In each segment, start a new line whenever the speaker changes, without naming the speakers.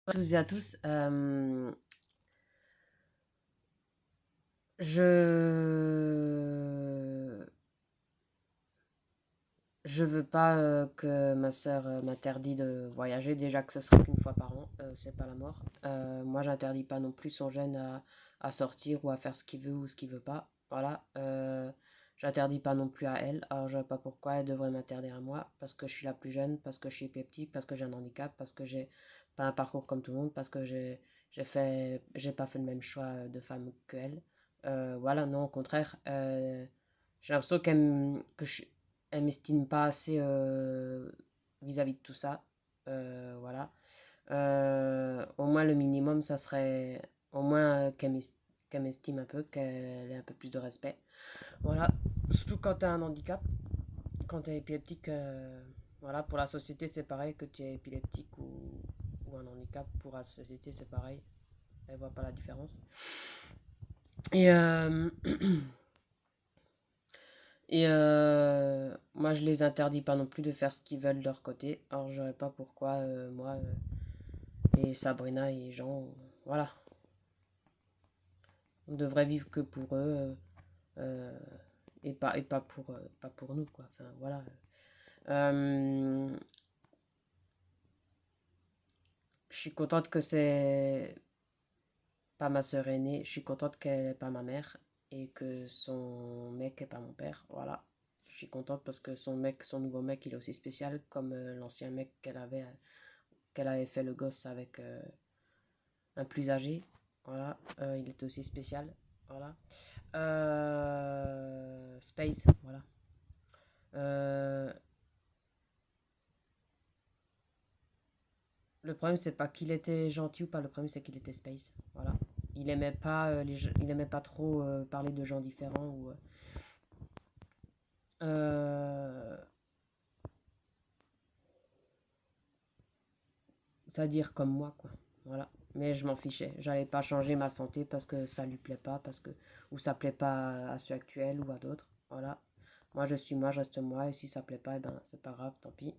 À tous et à tous, je je veux pas que ma sœur m'interdit de voyager. Déjà que ce sera qu'une fois par an, c'est pas la mort. Moi, j'interdis pas non plus son jeune à sortir ou à faire ce qu'il veut ou ce qu'il veut pas. Voilà. J'interdis pas non plus à elle. Alors, je vois pas pourquoi elle devrait m'interdire à moi parce que je suis la plus jeune, parce que je suis épileptique, parce que j'ai un handicap, parce que j'ai pas un parcours comme tout le monde, parce que j'ai pas fait le même choix de femme qu'elle. Voilà, non, au contraire, j'ai l'impression elle m'estime pas assez vis-à-vis de tout ça. Voilà. Au moins, le minimum, ça serait au moins qu'elle m'estime un peu, qu'elle ait un peu plus de respect. Voilà. Surtout quand tu as un handicap, quand tu es épileptique. Voilà, pour la société, c'est pareil que tu es épileptique ou un handicap. Pour la société, c'est pareil. Elle voit pas la différence. Et, moi, je les interdis pas non plus de faire ce qu'ils veulent de leur côté. Alors, j'aurais pas pourquoi, moi, et Sabrina et Jean, voilà. On devrait vivre que pour eux euh, pas pour nous, quoi. Enfin, voilà. Euh, je suis contente que c'est pas ma sœur aînée. Je suis contente qu'elle n'est pas ma mère et que son mec n'est pas mon père. Voilà. Je suis contente parce que son nouveau mec, il est aussi spécial comme l'ancien mec qu'elle avait fait le gosse avec un plus âgé. Voilà, il est aussi spécial. Voilà. Space, voilà. Euh, le problème, c'est pas qu'il était gentil ou pas, le problème, c'est qu'il était space. Voilà. Il aimait pas trop parler de gens différents ou. Euh, C'est-à-dire comme moi, quoi. Voilà. Mais je m'en fichais. J'allais pas changer ma santé parce que ça lui plaît pas, ou ça plaît pas à ceux actuels ou à d'autres. Voilà. Moi, je suis moi, je reste moi, et si ça plaît pas, eh ben, c'est pas grave, tant pis.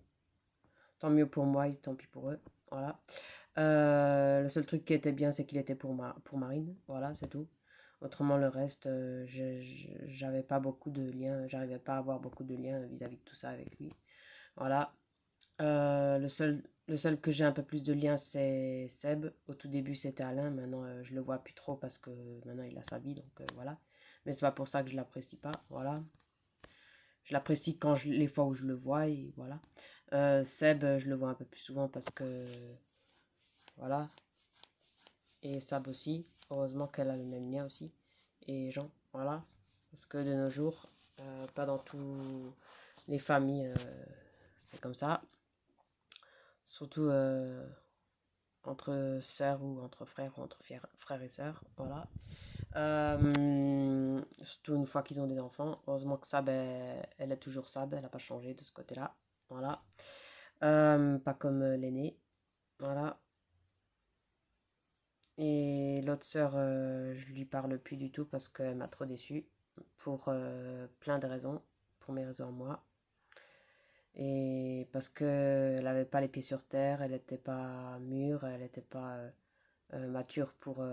Tant mieux pour moi et tant pis pour eux. Voilà. Le seul truc qui était bien, c'est qu'il était pour Marine. Voilà, c'est tout. Autrement, le reste, j'avais pas beaucoup de liens, j'arrivais pas à avoir beaucoup de liens vis-à-vis de tout ça avec lui. Voilà. Le seul que j'ai un peu plus de liens, c'est Seb. Au tout début, c'était Alain. Maintenant, je le vois plus trop parce que maintenant, il a sa vie. Donc, voilà. Mais c'est pas pour ça que je l'apprécie pas. Voilà. Je l'apprécie les fois où je le vois. Et voilà. Seb, je le vois un peu plus souvent parce que. Voilà. Et Sab aussi. Heureusement qu'elle a le même lien aussi. Et Jean. Voilà. Parce que de nos jours, pas dans toutes les familles, c'est comme ça. Surtout entre sœurs ou entre frères ou entre frères et sœurs. Voilà. Surtout une fois qu'ils ont des enfants. Heureusement que Sab, elle est toujours Sab, elle n'a pas changé de ce côté-là. Voilà. Pas comme l'aîné. Voilà. Et l'autre sœur, je lui parle plus du tout parce qu'elle m'a trop déçu. Pour plein de raisons. Pour mes raisons à moi. Et parce qu'elle n'avait pas les pieds sur terre, elle n'était pas mûre, elle n'était pas mature pour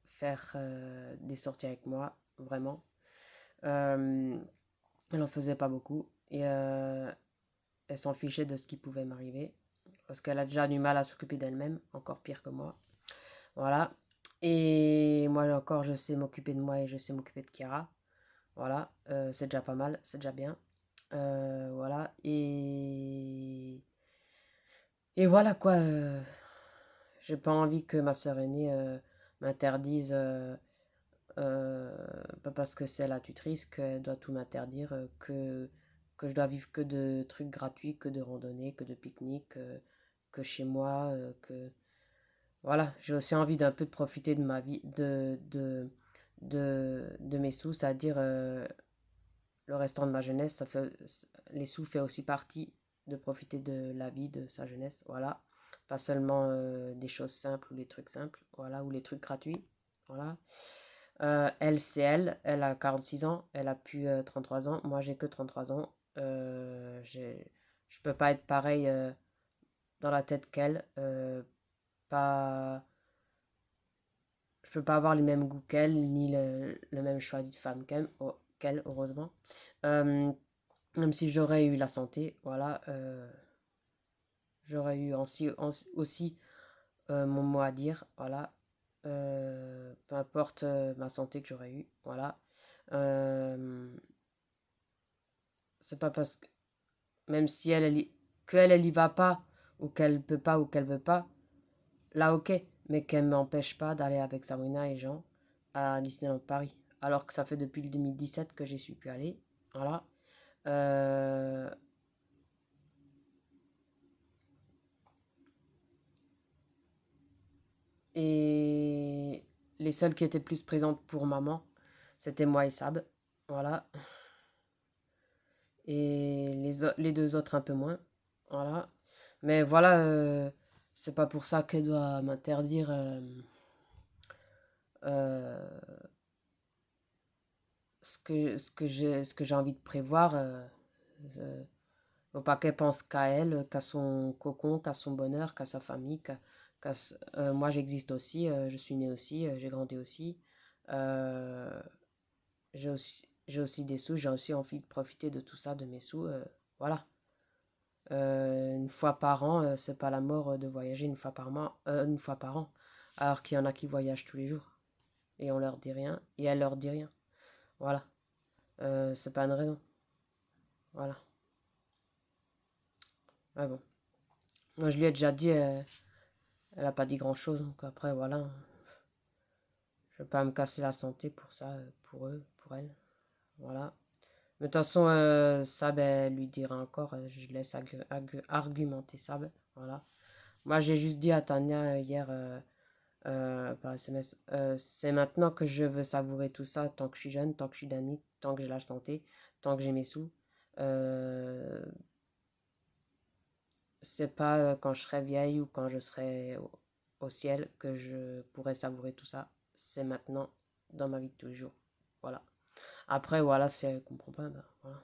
faire des sorties avec moi, vraiment. Euh, Elle en faisait pas beaucoup et elle s'en fichait de ce qui pouvait m'arriver parce qu'elle a déjà du mal à s'occuper d'elle-même, encore pire que moi. Voilà. Et moi encore, je sais m'occuper de moi et je sais m'occuper de Kiara. Voilà, c'est déjà pas mal, c'est déjà bien. Voilà. Et voilà quoi. J'ai pas envie que ma sœur aînée m'interdise, euh, pas parce que c'est la tutrice qu'elle doit tout m'interdire, que je dois vivre que de trucs gratuits, que de randonnées, que de pique-niques, que chez moi, que... Voilà, j'ai aussi envie d'un peu de profiter de ma vie, de mes sous, c'est-à-dire le restant de ma jeunesse, les sous fait aussi partie de profiter de la vie, de sa jeunesse, voilà. Pas seulement des choses simples ou les trucs simples, voilà, ou les trucs gratuits, voilà. Elle, c'est elle a 46 ans, elle a plus 33 ans, moi j'ai que 33 ans. Je Je peux pas être pareil dans la tête qu'elle. Pas, je peux pas avoir les mêmes goûts qu'elle, ni le même choix de femme qu'elle, heureusement. Euh, Même si j'aurais eu la santé, voilà, j'aurais eu aussi mon mot à dire, voilà. Peu importe ma santé que j'aurais eu, voilà. Euh, c'est pas parce que, même si elle y va pas, ou qu'elle peut pas, ou qu'elle veut pas, là ok, mais qu'elle m'empêche pas d'aller avec Sabrina et Jean à Disneyland Paris. Alors que ça fait depuis le 2017 que j'y suis pu aller, voilà. Euh, et les seules qui étaient plus présentes pour maman, c'était moi et Sab, voilà. Et les deux autres un peu moins, voilà. Mais voilà, c'est pas pour ça qu'elle doit m'interdire euh, ce que j'ai envie de prévoir. Euh, Faut pas qu'elle pense qu'à elle, qu'à son cocon, qu'à son bonheur, qu'à sa famille. Moi, j'existe aussi, je suis née aussi, j'ai grandi aussi. Euh, j'ai aussi des sous, j'ai aussi envie de profiter de tout ça, de mes sous. Voilà. Une fois par an, c'est pas la mort de voyager une fois par mois, une fois par an. Alors qu'il y en a qui voyagent tous les jours. Et on leur dit rien, et elle leur dit rien. Voilà. C'est pas une raison. Voilà. Ouais, bon. Moi, je lui ai déjà dit, elle a pas dit grand-chose. Donc après, voilà. Je vais pas me casser la santé pour ça, pour eux, pour elle. Voilà. Mais de toute façon, Sab, elle lui dira encore. Je laisse argumenter Sab. Voilà. Moi, j'ai juste dit à Tania hier par SMS, c'est maintenant que je veux savourer tout ça, tant que je suis jeune, tant que je suis dynamique, tant que j'ai la santé, tant que j'ai mes sous. Euh, c'est pas quand je serai vieille ou quand je serai au ciel que je pourrai savourer tout ça. C'est maintenant, dans ma vie de tous les jours. Voilà. Après, voilà, si elle comprend pas, ben, voilà.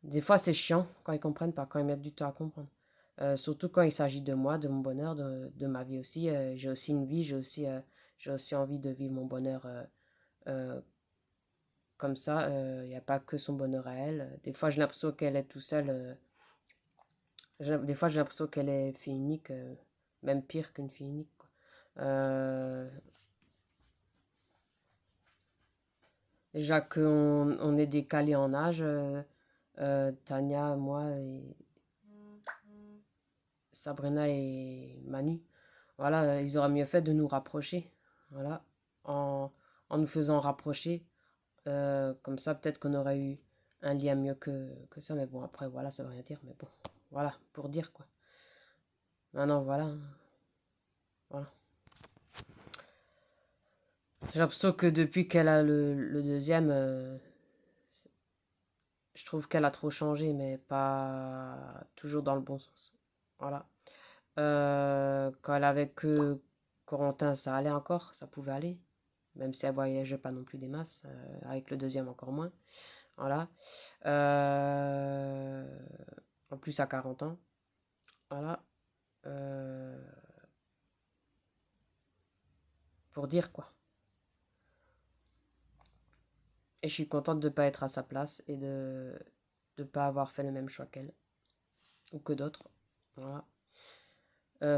Des fois, c'est chiant quand ils comprennent pas, quand ils mettent du temps à comprendre. Surtout quand il s'agit de moi, de mon bonheur, de ma vie aussi. J'ai aussi une vie, j'ai aussi envie de vivre mon bonheur euh, comme ça. Il n'y a pas que son bonheur à elle. Des fois, j'ai l'impression qu'elle est tout seule. Des fois, j'ai l'impression qu'elle est fille unique, même pire qu'une fille unique, quoi. Euh, Déjà qu'on on est décalé en âge, Tania, moi et Sabrina et Manu. Voilà, ils auraient mieux fait de nous rapprocher. Voilà, en, en nous faisant rapprocher. Comme ça, peut-être qu'on aurait eu un lien mieux que ça. Mais bon, après, voilà, ça veut rien dire. Mais bon, voilà, pour dire quoi. Maintenant, voilà, hein, voilà. J'ai l'impression que depuis qu'elle a le deuxième, je trouve qu'elle a trop changé, mais pas toujours dans le bon sens. Voilà. Quand elle avait que Corentin, ça allait encore, ça pouvait aller. Même si elle voyageait pas non plus des masses, avec le deuxième encore moins. Voilà. Euh, En plus à 40 ans. Voilà. Euh, pour dire quoi. Et je suis contente de ne pas être à sa place et de ne pas avoir fait le même choix qu'elle. Ou que d'autres. Voilà.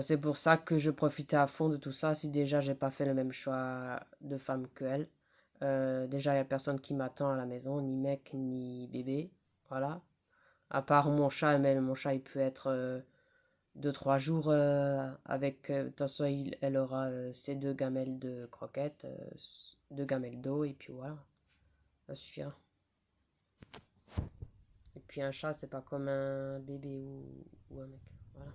C'est pour ça que je profitais à fond de tout ça. Si déjà j'ai pas fait le même choix de femme que elle. Déjà, il n'y a personne qui m'attend à la maison, ni mec, ni bébé. Voilà. À part mon chat, mais mon chat, il peut être 2-3 jours avec. De toute façon, elle aura ses 2 gamelles de croquettes, 2 gamelles d'eau, et puis voilà. Ça suffira. Et puis un chat, c'est pas comme un bébé ou un mec. Voilà.